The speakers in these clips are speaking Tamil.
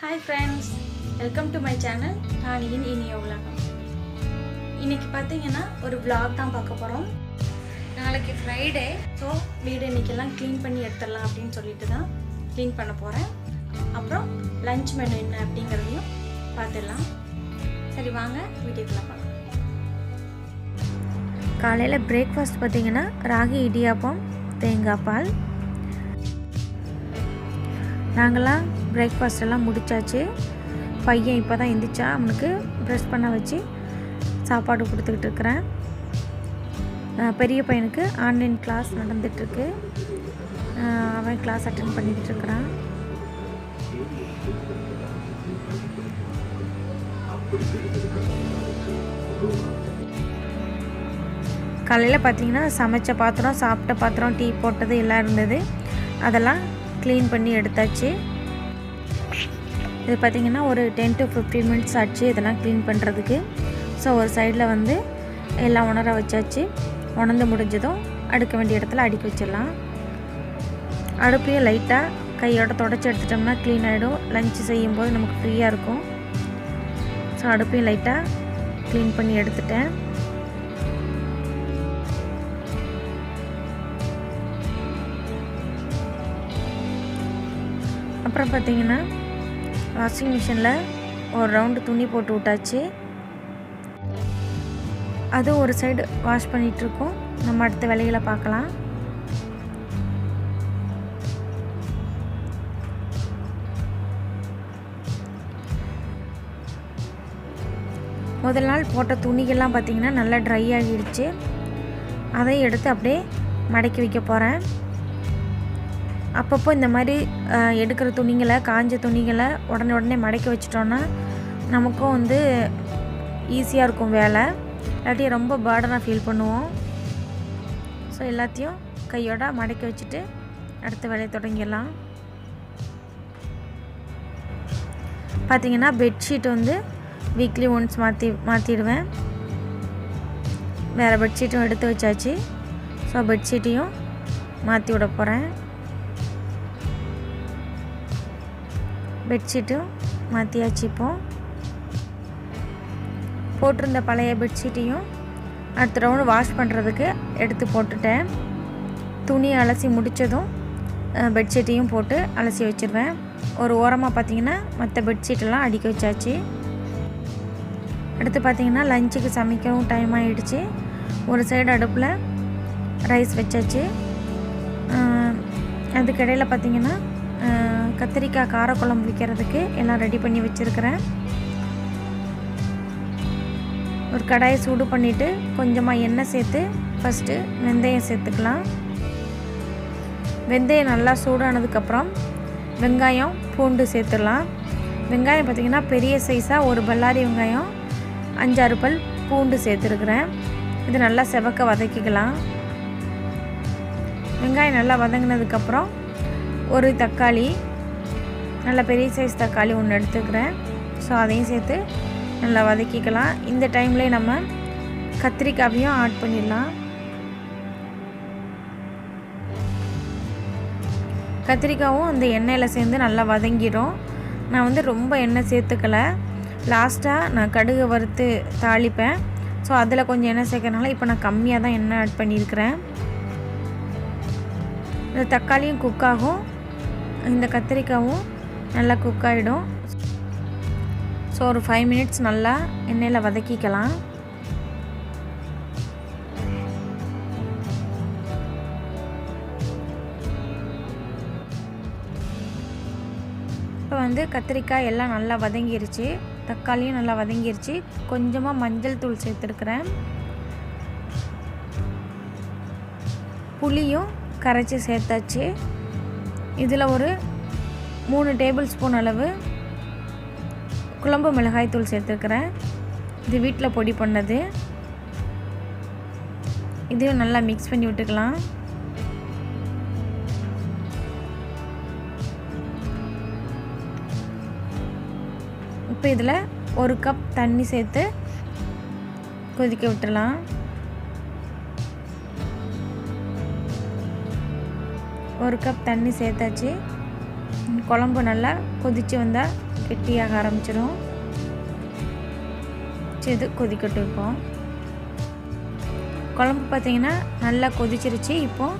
Hi friends, welcome to my channel Rani'in Iniya Ulagam. இன்னைக்கு பாத்தீங்கன்னா ஒரு vlog தான் பார்க்க போறோம். நாளைக்கு Friday, so வீடு இன்னைக்கெல்லாம் க்ளீன் பண்ணி எடுத்துறலாம் அப்படினு சொல்லிட்டு தான் க்ளீன் பண்ண போறேன். அப்புறம் லஞ்ச் மெனு என்ன அப்படிங்கறதையும் பார்த்துடலாம். சரி வாங்க வீடியோக்குள்ள போலாம். காலையில பிரேக்ஃபாஸ்ட் பாத்தீங்கன்னா ராகி இடியாப்பம் தேங்காய் பால். நாங்களாம் பிரேக்ஃபாஸ்ட் எல்லாம் முடிச்சாச்சு. பையன் இப்போ தான் எந்திரிச்சா, அவனுக்கு ப்ரெஷ் பண்ண வச்சு சாப்பாடு கொடுத்துக்கிட்டு இருக்கிறேன். பெரிய பையனுக்கு ஆன்லைன் கிளாஸ் நடந்துகிட்ருக்கு. அவன் கிளாஸ் அட்டென்ட் பண்ணிக்கிட்டு இருக்கிறான். காலையில் பார்த்தீங்கன்னா சமைச்ச பாத்திரம், சாப்பிட்ட பாத்திரம், டீ போட்டது எல்லாம் இருந்தது. அதெல்லாம் க்ளீன் பண்ணி எடுத்தாச்சு. இது பார்த்திங்கன்னா ஒரு 10 to 15 minutes ஆச்சு இதெல்லாம் க்ளீன் பண்ணுறதுக்கு. ஸோ ஒரு சைடில் வந்து எல்லாம் உணர வச்சாச்சு. உணர்ந்து முடிஞ்சதும் அடுக்க வேண்டிய இடத்துல அடுக்கி வச்சிடலாம். அடுப்பையும் லைட்டாக கையோட தொடச்சி எடுத்துட்டோம்னா க்ளீன் ஆகிடும். லஞ்சு செய்யும்போது நமக்கு ஃப்ரீயாக இருக்கும். ஸோ அடுப்பையும் லைட்டாக க்ளீன் பண்ணி எடுத்துட்டேன். அப்புறம் பார்த்திங்கன்னா வாஷிங் மிஷினில் ஒரு ரவுண்டு துணி போட்டு விட்டாச்சு. அது ஒரு சைடு வாஷ் பண்ணிகிட்ருக்கோம். நம்ம அடுத்த வேலைகளை பார்க்கலாம். முதல் நாள் போட்ட துணிகள்லாம் பார்த்திங்கன்னா நல்லா ட்ரை ஆகிடுச்சு. அதை எடுத்து அப்படியே மடக்கி வைக்க போகிறேன். அப்பப்போ இந்த மாதிரி எடுக்கிற துணிங்களை, காஞ்ச துணிகளை உடனே மடக்கி வச்சிட்டோன்னா நமக்கும் வந்து ஈஸியாக இருக்கும் வேலை. இல்லாட்டி ரொம்ப பேர்டனாக ஃபீல் பண்ணுவோம். ஸோ எல்லாத்தையும் கையோட மடக்கி வச்சுட்டு அடுத்த வேலையை தொடங்கிடலாம். பார்த்திங்கன்னா பெட்ஷீட் வந்து வீக்லி ஒன்ஸ் மாற்றிடுவேன். வேறு பெட்ஷீட்டும் எடுத்து வச்சாச்சு. ஸோ பெட்ஷீட்டையும் மாற்றி விட போகிறேன். பெட்ஷீட்டும் மாற்றியாச்சு. இப்போது போட்டிருந்த பழைய பெட்ஷீட்டையும் அடுத்த ரவுண்டு வாஷ் பண்ணுறதுக்கு எடுத்து போட்டுட்டேன். துணியை அலசி முடித்ததும் பெட்ஷீட்டையும் போட்டு அலசி வச்சுருவேன். ஒரு ஓரமாக பார்த்திங்கன்னா மற்ற பெட்ஷீட்டெல்லாம் அடுக்கி வச்சாச்சு. அடுத்து பார்த்திங்கன்னா லஞ்சுக்கு சமைக்கவும் டைம் ஆகிடுச்சு. ஒரு சைடு அடுப்பில் ரைஸ் வச்சாச்சு. அதுக்கிடையில் பார்த்திங்கன்னா கத்திரிக்காய் காரக்குழம்பு வைக்கிறதுக்கு எல்லாம் ரெடி பண்ணி வச்சுருக்கிறேன். ஒரு கடாயை சூடு பண்ணிவிட்டு கொஞ்சமாக எண்ணெய் சேர்த்து ஃபஸ்ட்டு வெந்தயம் சேர்த்துக்கலாம். வெந்தயம் நல்லா சூடானதுக்கப்புறம் வெங்காயம், பூண்டு சேர்த்துடலாம். வெங்காயம் பார்த்திங்கன்னா பெரிய சைஸாக ஒரு பல்லாரி வெங்காயம், 5-6 பல் பூண்டு சேர்த்துருக்குறேன். இது நல்லா செவக்க வதக்கிக்கலாம். வெங்காயம் நல்லா வதங்கினதுக்கப்புறம் ஒரு தக்காளி, நல்ல பெரிய சைஸ் தக்காளி ஒன்று எடுத்துக்கிறேன். ஸோ அதையும் சேர்த்து நல்லா வதக்கிக்கலாம். இந்த டைம்லேயே நம்ம கத்திரிக்காயையும் ஆட் பண்ணிடலாம். கத்திரிக்காயும் அந்த எண்ணெயில் சேர்ந்து நல்லா வதங்கிடும். நான் வந்து ரொம்ப எண்ணெய் சேர்த்துக்கலை. லாஸ்ட்டாக நான் கடுகு வறுத்து தாளிப்பேன். ஸோ அதில் கொஞ்சம் எண்ணெய் சேர்க்கறனால இப்போ நான் கம்மியாக தான் எண்ணெய் ஆட் பண்ணியிருக்கிறேன். இந்த தக்காளியும் குக்காகும், இந்த கத்திரிக்காயும் நல்லா குக் ஆகிடும். ஸோ ஒரு 5 minutes நல்லா எண்ணெயில் வதக்கிக்கலாம். இப்போ வந்து கத்திரிக்காய் எல்லாம் நல்லா வதங்கிருச்சு, தக்காளியும் நல்லா வதங்கிருச்சு. கொஞ்சமாக மஞ்சள் தூள் சேர்த்துருக்குறேன். புளியும் கரைச்சி சேர்த்தாச்சு. இதில் ஒரு 3 டேபிள் ஸ்பூன் அளவு குழம்பு மிளகாய் தூள் சேர்த்துருக்குறேன். இது வீட்டில் பொடி பண்ணது. இதையும் நல்லா மிக்ஸ் பண்ணி விட்டுக்கலாம். இப்போ இதில் 1 கப் தண்ணி சேர்த்து கொதிக்க விட்டுடலாம். 1 கப் தண்ணி சேர்த்தாச்சு. குழம்பு நல்லா கொதித்து வந்தால் கெட்டியாக ஆரம்பிச்சிடும். இது கொதிக்கட்டும். இப்போ குழம்பு பார்த்திங்கன்னா நல்லா கொதிச்சிருச்சு. இப்போது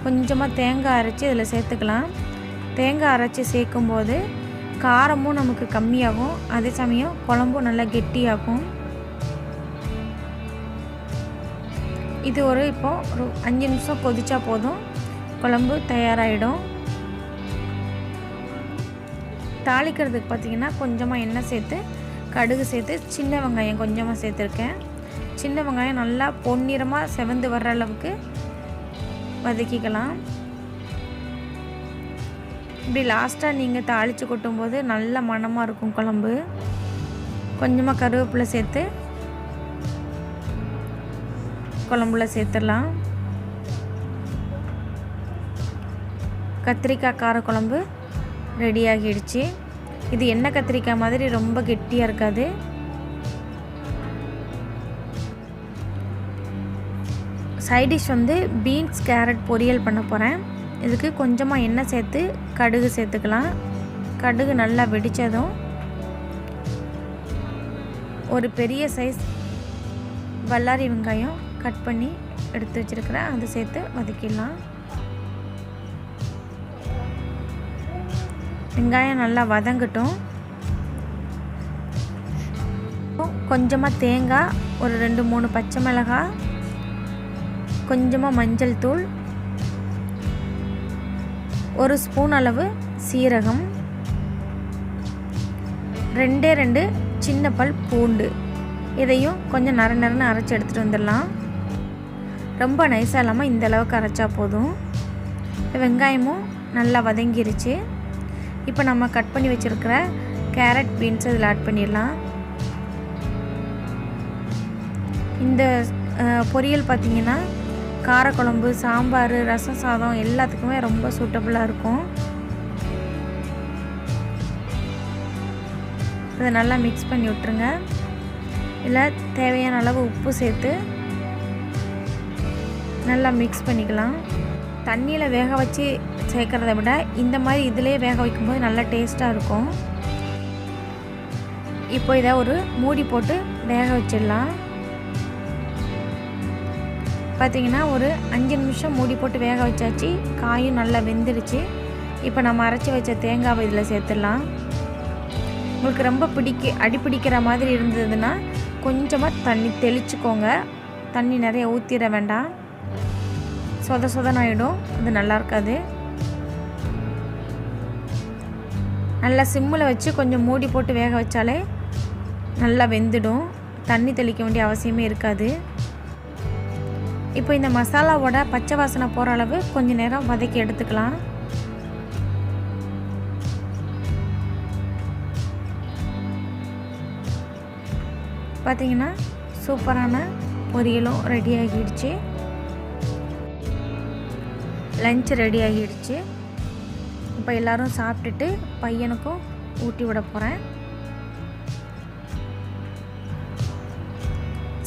கொஞ்சமாக தேங்காய் அரைச்சி இதில் சேர்த்துக்கலாம். தேங்காய் அரைச்சி சேர்க்கும்போது காரமும் நமக்கு கம்மியாகும், அதே சமயம் குழம்பும் நல்லா கெட்டியாகும். இது இப்போது ஒரு 5 நிமிஷம் கொதிச்சா போதும், குழம்பு தயாராகிடும். தாளிக்கிறதுக்கு பார்த்திங்கன்னா கொஞ்சமாக எண்ணெய் சேர்த்து கடுகு சேர்த்து சின்ன வெங்காயம் கொஞ்சமாக சேர்த்துருக்கேன். சின்ன வெங்காயம் நல்லா பொன்னிறமாக செவந்து வர்ற அளவுக்கு வதக்கிக்கலாம். இப்படி லாஸ்ட்டாக நீங்கள் தாளித்து கொட்டும்போது நல்ல மணமாக இருக்கும் குழம்பு. கொஞ்சமாக கருவேப்பிலை சேர்த்து குழம்புல சேர்த்துடலாம். கத்திரிக்காய் காரக்குழம்பு ரெடி ஆகிடுச்சு. இது எண்ணெய் கத்திரிக்காய் மாதிரி ரொம்ப கெட்டியாக இருக்காது. சைட் டிஷ் பீன்ஸ் கேரட் பொரியல் பண்ண போகிறேன். இதுக்கு கொஞ்சமாக எண்ணெய் சேர்த்து கடுகு சேர்த்துக்கலாம். கடுகு நல்லா வெடித்ததும் ஒரு பெரிய சைஸ் பல்லாரி வெங்காயம் கட் பண்ணி எடுத்து வச்சுருக்கிறேன், அதை சேர்த்து வதக்கிடலாம். வெங்காயம் நல்லா வதங்கட்டும். கொஞ்சமாக தேங்காய், ஒரு 2-3 பச்சை மிளகாய், கொஞ்சமாக மஞ்சள் தூள், 1 ஸ்பூன் அளவு சீரகம், 2 சின்ன பல் பூண்டு, இதையும் கொஞ்சம் நரன்னு அரைச்சி எடுத்துகிட்டு வந்துடலாம். ரொம்ப நைஸாக இல்லாமல் இந்த அளவுக்கு அரைச்சா போதும். வெங்காயமும் நல்லா வதங்கிருச்சு. இப்போ நம்ம கட் பண்ணி வச்சுருக்கிற கேரட் பீன்ஸ் இதில் ஆட் பண்ணிடலாம். இந்த பொரியல் பார்த்திங்கன்னா காரக்குழம்பு, சாம்பார், ரசம் சாதம் எல்லாத்துக்குமே ரொம்ப சூட்டபுளாக இருக்கும். இதை நல்லா மிக்ஸ் பண்ணி விட்டுருங்க. இதில் தேவையான அளவு உப்பு சேர்த்து நல்லா மிக்ஸ் பண்ணிக்கலாம். தண்ணியில் வேக வச்சு சேர்க்குறத விட இந்த மாதிரி இதிலே வேக வைக்கும்போது நல்லா டேஸ்ட்டாக இருக்கும். இப்போ இதை ஒரு மூடி போட்டு வேக வச்சிடலாம். பார்த்திங்கன்னா ஒரு 5 நிமிஷம் மூடி போட்டு வேக வச்சாச்சு. காயும் நல்லா வெந்துடுச்சு. இப்போ நம்ம அரைச்சி வச்ச தேங்காவை இதில் சேர்த்துடலாம். உங்களுக்கு ரொம்ப அடிப்பிடிக்கிற மாதிரி இருந்ததுன்னா கொஞ்சமாக தண்ணி தெளிச்சுக்கோங்க. தண்ணி நிறைய ஊற்றிட வேண்டாம், சொதனாயிடும், அது நல்லா இருக்காது. நல்லா சிம்மில் வச்சு கொஞ்சம் மூடி போட்டு வேக வச்சாலே நல்லா வெந்துடும். தண்ணி தெளிக்க வேண்டிய அவசியமே இருக்காது. இப்போ இந்த மசாலாவோட பச்சை வாசனை போகிற அளவு கொஞ்சம் நேரம் வதக்கி எடுத்துக்கலாம். பார்த்திங்கன்னா சூப்பரான பொரியலும் ரெடி ஆகிடுச்சு. லஞ்ச் ரெடி ஆகிடுச்சு. இப்போ எல்லோரும் சாப்பிட்டுட்டு பையனுக்கும் ஊட்டி விட போகிறேன்.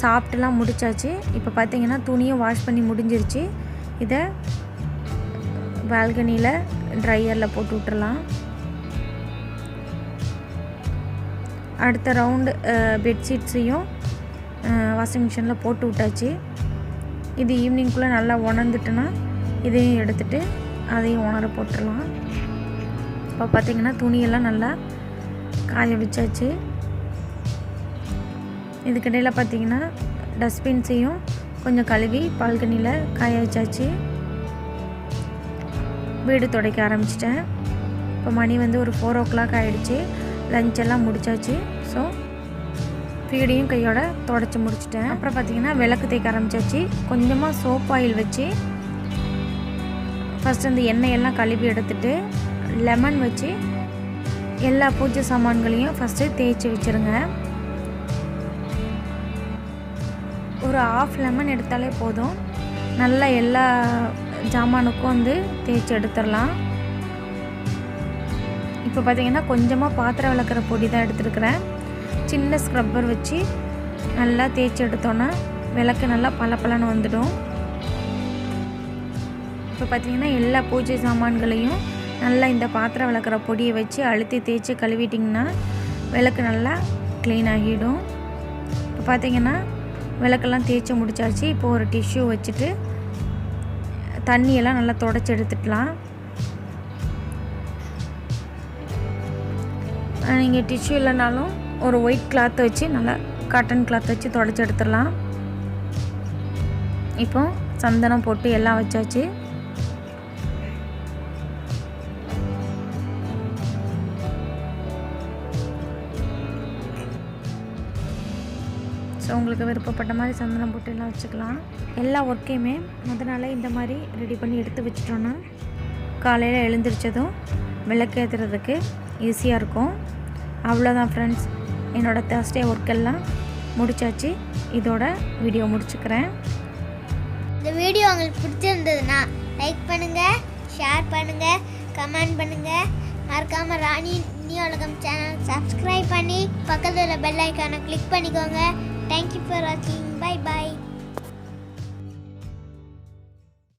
சாப்பிட்டுலாம் முடிச்சாச்சு. இப்போ பார்த்திங்கன்னா துணியும் வாஷ் பண்ணி முடிஞ்சிருச்சு. இதை பால்கனியில் ட்ரையரில் போட்டு விட்டுறலாம். அடுத்த ரவுண்டு பெட்ஷீட்ஸையும் வாஷிங் மிஷினில் போட்டு விட்டாச்சு. இது ஈவினிங்குள்ளே நல்லா உணர்ந்துட்டுன்னா இதையும் எடுத்துகிட்டு அதையும் உணர போட்டுடலாம். இப்போ பார்த்திங்கன்னா துணியெல்லாம் நல்லா காய வச்சாச்சு. இதுக்கிடையில் பார்த்திங்கன்னா டஸ்ட்பின்ஸையும் கொஞ்சம் கழுவி பால்கனியில் காய வச்சாச்சு. வீடு துடைக்க ஆரம்பிச்சிட்டேன். இப்போ மணி ஒரு 4 o'clock ஆகிடுச்சு. லஞ்செல்லாம் முடிச்சாச்சு. ஸோ வீடையும் கையோட துடைச்சி முடிச்சிட்டேன். அப்புறம் பார்த்திங்கன்னா விளக்கு தேய்க்க ஆரம்பிச்சாச்சு. கொஞ்சமாக சோப் ஆயில் வச்சு ஃபஸ்ட் அந்த எண்ணெயெல்லாம் கழுவி எடுத்துட்டு லெமன் வச்சு எல்லா பூஜை சாமான்களையும் ஃபஸ்ட்டு தேய்ச்சி வச்சுருங்க. ஒரு 1/2 லெமன் எடுத்தாலே போதும். நல்லா எல்லா ஜாமானுக்கும் தேய்ச்சி எடுத்துடலாம். இப்போ பார்த்திங்கன்னா கொஞ்சமாக பாத்திரம் விளக்குற பொடி தான் எடுத்துருக்கிறேன். சின்ன ஸ்க்ரப்பர் வச்சு நல்லா தேய்ச்சி எடுத்தோன்னா விளக்கு நல்லா பளபளன்னு வந்துடும். இப்போ பார்த்திங்கன்னா எல்லா பூஜை சாமான்களையும் நல்லா இந்த பாத்திரம் விளக்குற பொடியை வச்சு அழுத்தி தேய்ச்சி கழுவிட்டிங்கன்னா விளக்கு நல்லா க்ளீன் ஆகிடும். இப்போ பார்த்திங்கன்னா விளக்கெல்லாம் தேய்ச்சி முடிச்சாச்சு. இப்போ ஒரு டிஷ்யூ வச்சுட்டு தண்ணியெல்லாம் நல்லா தொடச்சி எடுத்துக்கலாம். நீங்கள் டிஷ்யூ இல்லைனாலும் ஒரு ஒயிட் கிளாத்தை வச்சு நல்லா காட்டன் கிளாத் வச்சு தொடச்சி எடுத்துடலாம். இப்போ சந்தனம் போட்டு எல்லாம் வச்சாச்சு. ஸோ உங்களுக்கு விருப்பப்பட்ட மாதிரி சந்தனம் போட்டு எல்லாம் வச்சுக்கலாம். எல்லா ஒர்க்கையுமே நாளே இந்த மாதிரி ரெடி பண்ணி எடுத்து வச்சிட்டோன்னா காலையில் எழுந்திரிச்சதும் விளக்கேற்றுறதுக்கு ஈஸியாக இருக்கும். அவ்வளோதான் ஃப்ரெண்ட்ஸ், என்னோடய தேர்ஸ்டே ஒர்க்கெல்லாம் முடிச்சாச்சு. இதோட வீடியோ முடிச்சுக்கிறேன். இந்த வீடியோ உங்களுக்கு பிடிச்சிருந்ததுன்னா லைக் பண்ணுங்கள், ஷேர் பண்ணுங்கள், கமெண்ட் பண்ணுங்கள். மறக்காமல் ராணியின் இனிய உலகம் சேனல் சப்ஸ்கிரைப் பண்ணி பக்கத்தில் பெல் ஐக்கானை கிளிக் பண்ணிக்கோங்க. Thank you for watching. Bye bye.